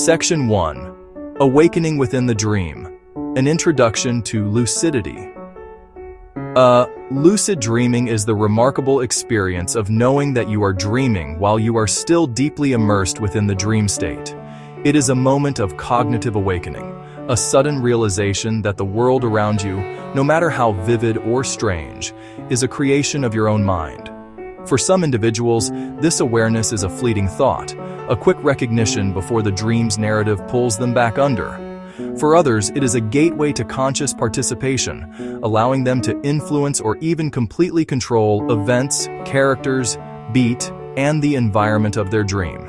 Section 1. Awakening within the dream. An introduction to lucidity. Lucid dreaming is the remarkable experience of knowing that you are dreaming while you are still deeply immersed within the dream state. It is a moment of cognitive awakening, a sudden realization that the world around you, no matter how vivid or strange, is a creation of your own mind. For some individuals, this awareness is a fleeting thought, a quick recognition before the dream's narrative pulls them back under. For others, it is a gateway to conscious participation, allowing them to influence or even completely control events, characters, beat, and the environment of their dream.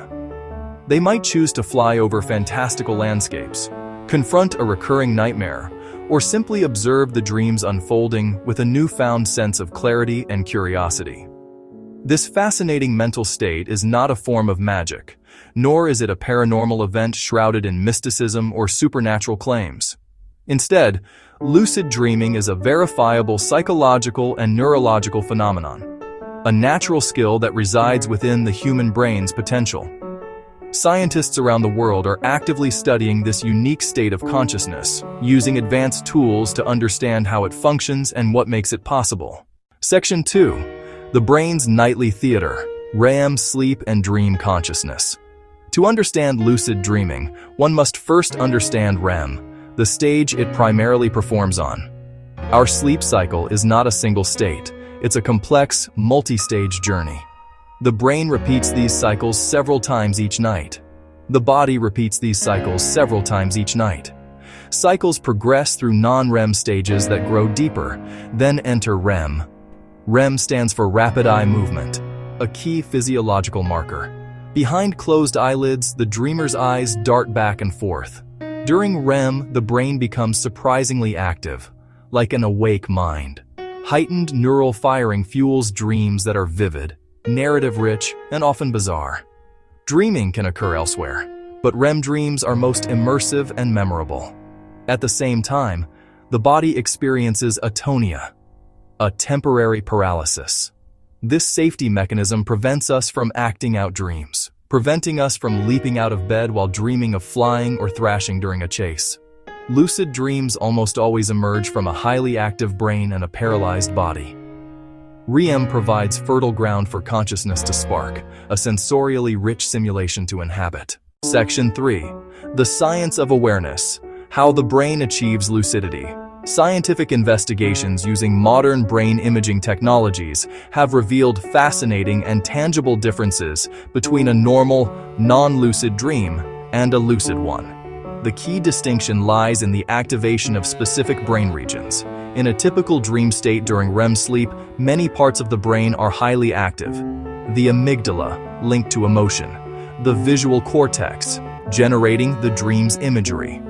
They might choose to fly over fantastical landscapes, confront a recurring nightmare, or simply observe the dream's unfolding with a newfound sense of clarity and curiosity. This fascinating mental state is not a form of magic, nor is it a paranormal event shrouded in mysticism or supernatural claims. Instead, lucid dreaming is a verifiable psychological and neurological phenomenon, a natural skill that resides within the human brain's potential. Scientists around the world are actively studying this unique state of consciousness, using advanced tools to understand how it functions and what makes it possible. Section 2. The brain's nightly theater, REM, sleep and dream consciousness. To understand lucid dreaming, one must first understand REM, the stage it primarily performs on. Our sleep cycle is not a single state, it's a complex, multi-stage journey. The brain repeats these cycles several times each night. The body repeats these cycles several times each night. Cycles progress through non-REM stages that grow deeper, then enter REM. REM stands for rapid eye movement, a key physiological marker. Behind closed eyelids, the dreamer's eyes dart back and forth. During REM, the brain becomes surprisingly active, like an awake mind. Heightened neural firing fuels dreams that are vivid, narrative-rich, and often bizarre. Dreaming can occur elsewhere, but REM dreams are most immersive and memorable. At the same time, the body experiences atonia, a temporary paralysis. This safety mechanism prevents us from acting out dreams, preventing us from leaping out of bed while dreaming of flying or thrashing during a chase. Lucid dreams almost always emerge from a highly active brain and a paralyzed body. REM provides fertile ground for consciousness to spark, a sensorially rich simulation to inhabit. Section 3. The science of awareness, how the brain achieves lucidity. Scientific investigations using modern brain imaging technologies have revealed fascinating and tangible differences between a normal, non-lucid dream and a lucid one. The key distinction lies in the activation of specific brain regions. In a typical dream state during REM sleep, many parts of the brain are highly active. The amygdala, linked to emotion. The visual cortex, generating the dream's imagery.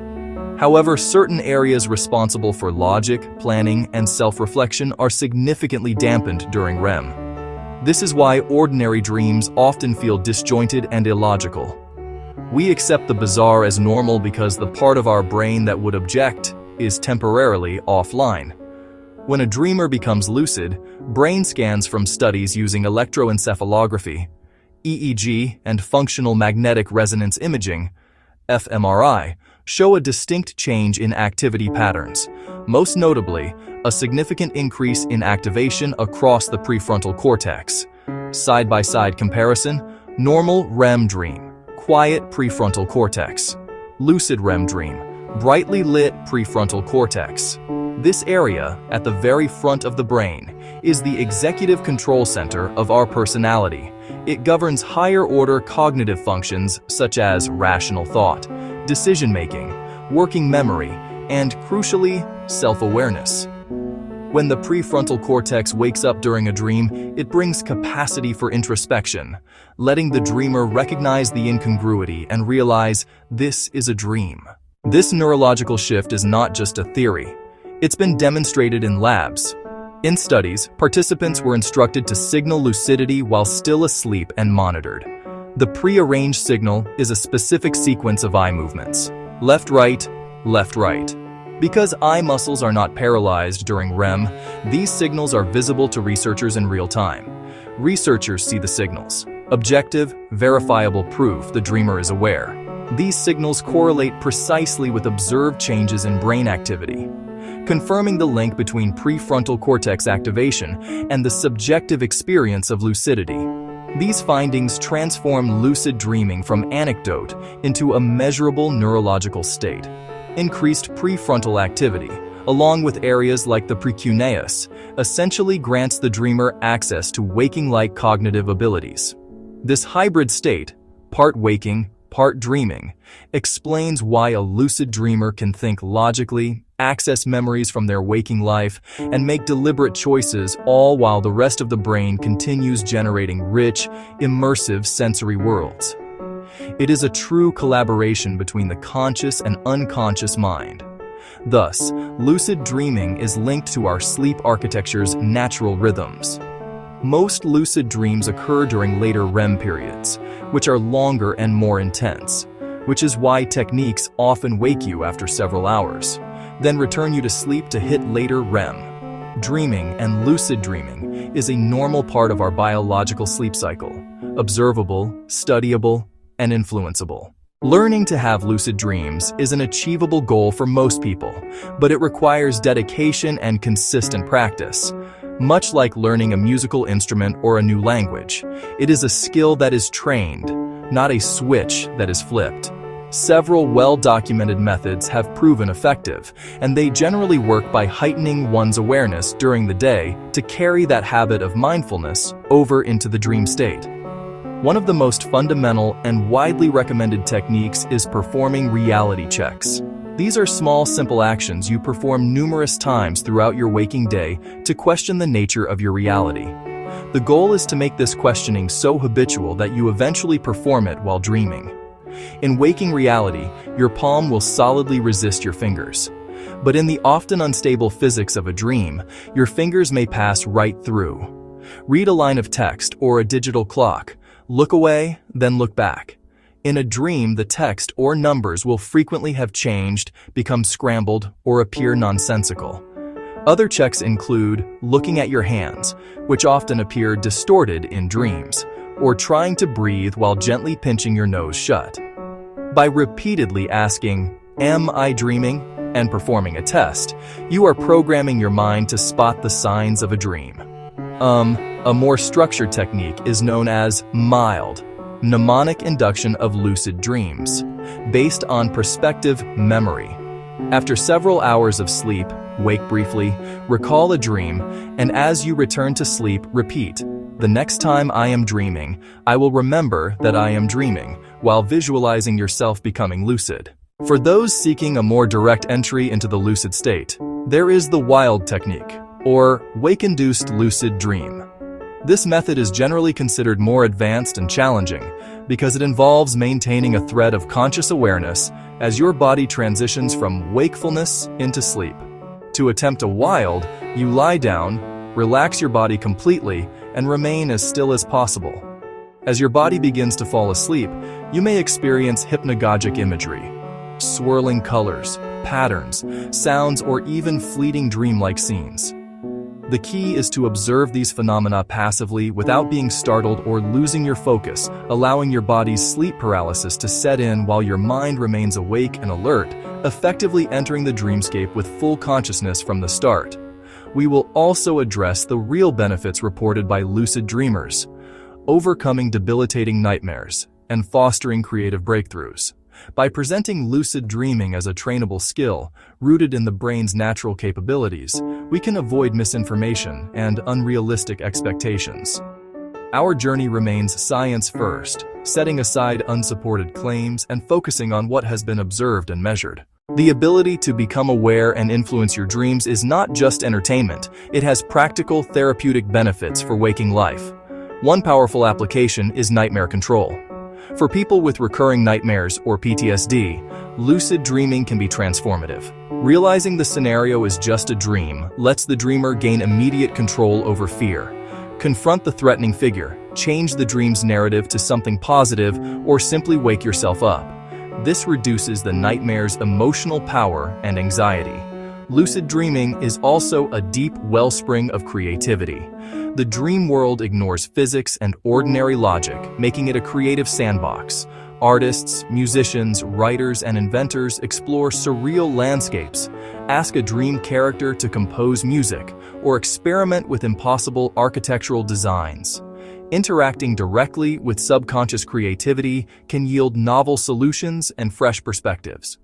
However, certain areas responsible for logic, planning, and self-reflection are significantly dampened during REM. This is why ordinary dreams often feel disjointed and illogical. We accept the bizarre as normal because the part of our brain that would object is temporarily offline. When a dreamer becomes lucid, brain scans from studies using electroencephalography, EEG, and functional magnetic resonance imaging, fMRI, show a distinct change in activity patterns, most notably, a significant increase in activation across the prefrontal cortex. Side-by-side comparison, normal REM dream, quiet prefrontal cortex. Lucid REM dream, brightly lit prefrontal cortex. This area, at the very front of the brain, is the executive control center of our personality. It governs higher-order cognitive functions such as rational thought, decision-making, working memory, and, crucially, self-awareness. When the prefrontal cortex wakes up during a dream, it brings capacity for introspection, letting the dreamer recognize the incongruity and realize this is a dream. This neurological shift is not just a theory. It's been demonstrated in labs. In studies, participants were instructed to signal lucidity while still asleep and monitored. The prearranged signal is a specific sequence of eye movements. Left-right, left-right. Because eye muscles are not paralyzed during REM, these signals are visible to researchers in real time. Researchers see the signals. Objective, verifiable proof the dreamer is aware. These signals correlate precisely with observed changes in brain activity, confirming the link between prefrontal cortex activation and the subjective experience of lucidity. These findings transform lucid dreaming from anecdote into a measurable neurological state. Increased prefrontal activity, along with areas like the precuneus, essentially grants the dreamer access to waking-like cognitive abilities. This hybrid state, part waking, part dreaming, explains why a lucid dreamer can think logically, access memories from their waking life, and make deliberate choices, all while the rest of the brain continues generating rich, immersive sensory worlds. It is a true collaboration between the conscious and unconscious mind. Thus, lucid dreaming is linked to our sleep architecture's natural rhythms. Most lucid dreams occur during later REM periods, which are longer and more intense, which is why techniques often wake you after several hours, then return you to sleep to hit later REM. Dreaming and lucid dreaming is a normal part of our biological sleep cycle, observable, studyable, and influenceable. Learning to have lucid dreams is an achievable goal for most people, but it requires dedication and consistent practice. Much like learning a musical instrument or a new language, it is a skill that is trained, not a switch that is flipped. Several well-documented methods have proven effective, and they generally work by heightening one's awareness during the day to carry that habit of mindfulness over into the dream state. One of the most fundamental and widely recommended techniques is performing reality checks. These are small, simple actions you perform numerous times throughout your waking day to question the nature of your reality. The goal is to make this questioning so habitual that you eventually perform it while dreaming. In waking reality, your palm will solidly resist your fingers. But in the often unstable physics of a dream, your fingers may pass right through. Read a line of text or a digital clock. Look away, then look back. In a dream, the text or numbers will frequently have changed, become scrambled, or appear nonsensical. Other checks include looking at your hands, which often appear distorted in dreams, or trying to breathe while gently pinching your nose shut. By repeatedly asking, "Am I dreaming?" and performing a test, you are programming your mind to spot the signs of a dream. A more structured technique is known as mild, mnemonic induction of lucid dreams, based on prospective memory. After several hours of sleep, wake briefly, recall a dream, and as you return to sleep, repeat, "The next time I am dreaming, I will remember that I am dreaming," while visualizing yourself becoming lucid. For those seeking a more direct entry into the lucid state, there is the wild technique, or wake-induced lucid dream. This method is generally considered more advanced and challenging because it involves maintaining a thread of conscious awareness as your body transitions from wakefulness into sleep. To attempt a wild, you lie down, relax your body completely, and remain as still as possible. As your body begins to fall asleep, you may experience hypnagogic imagery, swirling colors, patterns, sounds, or even fleeting dreamlike scenes. The key is to observe these phenomena passively without being startled or losing your focus, allowing your body's sleep paralysis to set in while your mind remains awake and alert, effectively entering the dreamscape with full consciousness from the start. We will also address the real benefits reported by lucid dreamers, overcoming debilitating nightmares, and fostering creative breakthroughs. By presenting lucid dreaming as a trainable skill, rooted in the brain's natural capabilities, we can avoid misinformation and unrealistic expectations. Our journey remains science first, setting aside unsupported claims and focusing on what has been observed and measured. The ability to become aware and influence your dreams is not just entertainment, it has practical therapeutic benefits for waking life. One powerful application is nightmare control. For people with recurring nightmares or PTSD, lucid dreaming can be transformative. Realizing the scenario is just a dream lets the dreamer gain immediate control over fear. Confront the threatening figure, change the dream's narrative to something positive, or simply wake yourself up. This reduces the nightmare's emotional power and anxiety. Lucid dreaming is also a deep wellspring of creativity. The dream world ignores physics and ordinary logic, making it a creative sandbox. Artists, musicians, writers, and inventors explore surreal landscapes, ask a dream character to compose music, or experiment with impossible architectural designs. Interacting directly with subconscious creativity can yield novel solutions and fresh perspectives.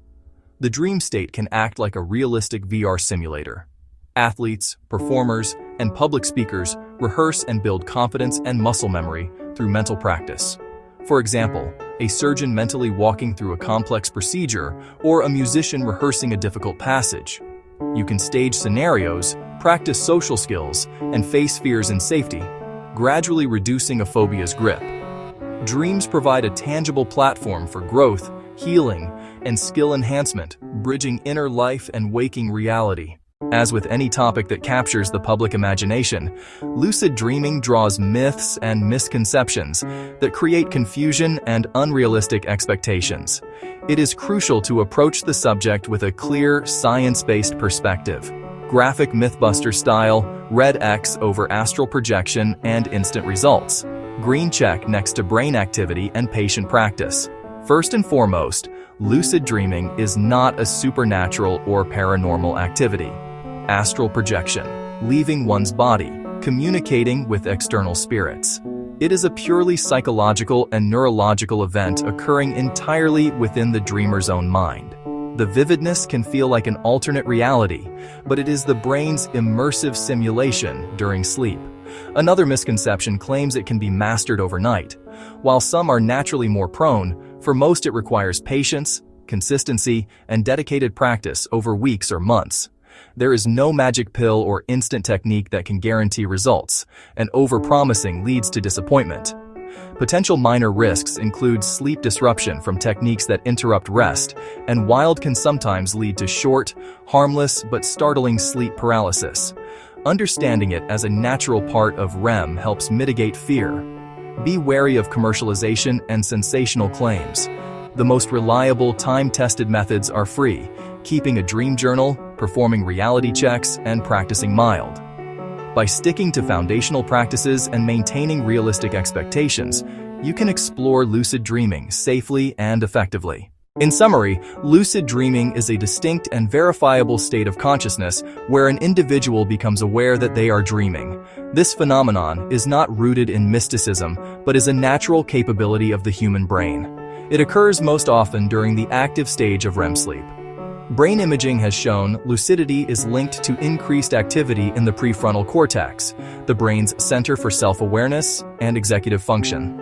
The dream state can act like a realistic VR simulator. Athletes, performers, and public speakers rehearse and build confidence and muscle memory through mental practice. For example, a surgeon mentally walking through a complex procedure or a musician rehearsing a difficult passage. You can stage scenarios, practice social skills, and face fears in safety, gradually reducing a phobia's grip. Dreams provide a tangible platform for growth, healing, and skill enhancement, bridging inner life and waking reality. As with any topic that captures the public imagination, lucid dreaming draws myths and misconceptions that create confusion and unrealistic expectations. It is crucial to approach the subject with a clear, science-based perspective. Graphic Mythbuster style, red X over astral projection and instant results. Green check next to brain activity and patient practice. First and foremost, lucid dreaming is not a supernatural or paranormal activity. Astral projection, leaving one's body, communicating with external spirits. It is a purely psychological and neurological event occurring entirely within the dreamer's own mind. The vividness can feel like an alternate reality, but it is the brain's immersive simulation during sleep. Another misconception claims it can be mastered overnight. While some are naturally more prone, for most it requires patience, consistency, and dedicated practice over weeks or months. There is no magic pill or instant technique that can guarantee results, and overpromising leads to disappointment. Potential minor risks include sleep disruption from techniques that interrupt rest, and wild can sometimes lead to short, harmless, but startling sleep paralysis. Understanding it as a natural part of REM helps mitigate fear. Be wary of commercialization and sensational claims. The most reliable, time-tested methods are free, keeping a dream journal, performing reality checks, and practicing mild. By sticking to foundational practices and maintaining realistic expectations, you can explore lucid dreaming safely and effectively. In summary, lucid dreaming is a distinct and verifiable state of consciousness where an individual becomes aware that they are dreaming. This phenomenon is not rooted in mysticism, but is a natural capability of the human brain. It occurs most often during the active stage of REM sleep. Brain imaging has shown lucidity is linked to increased activity in the prefrontal cortex, the brain's center for self-awareness and executive function.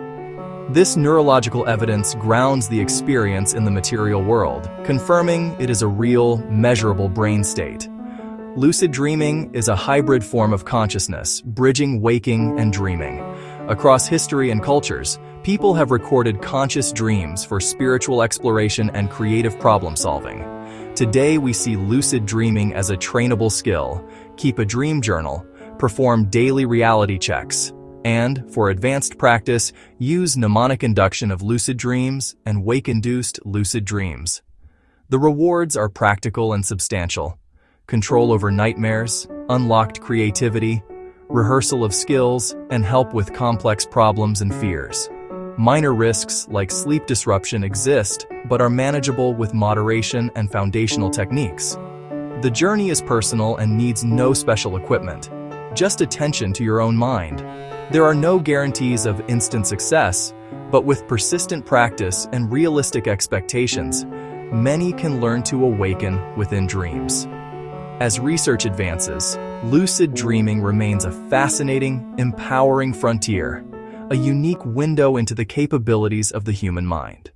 This neurological evidence grounds the experience in the material world, confirming it is a real, measurable brain state. Lucid dreaming is a hybrid form of consciousness, bridging waking and dreaming. Across history and cultures, people have recorded conscious dreams for spiritual exploration and creative problem-solving. Today, we see lucid dreaming as a trainable skill. Keep a dream journal, perform daily reality checks, and, for advanced practice, use mnemonic induction of lucid dreams and wake-induced lucid dreams. The rewards are practical and substantial. Control over nightmares, unlocked creativity, rehearsal of skills, and help with complex problems and fears. Minor risks like sleep disruption exist, but are manageable with moderation and foundational techniques. The journey is personal and needs no special equipment, just attention to your own mind. There are no guarantees of instant success, but with persistent practice and realistic expectations, many can learn to awaken within dreams. As research advances, lucid dreaming remains a fascinating, empowering frontier, a unique window into the capabilities of the human mind.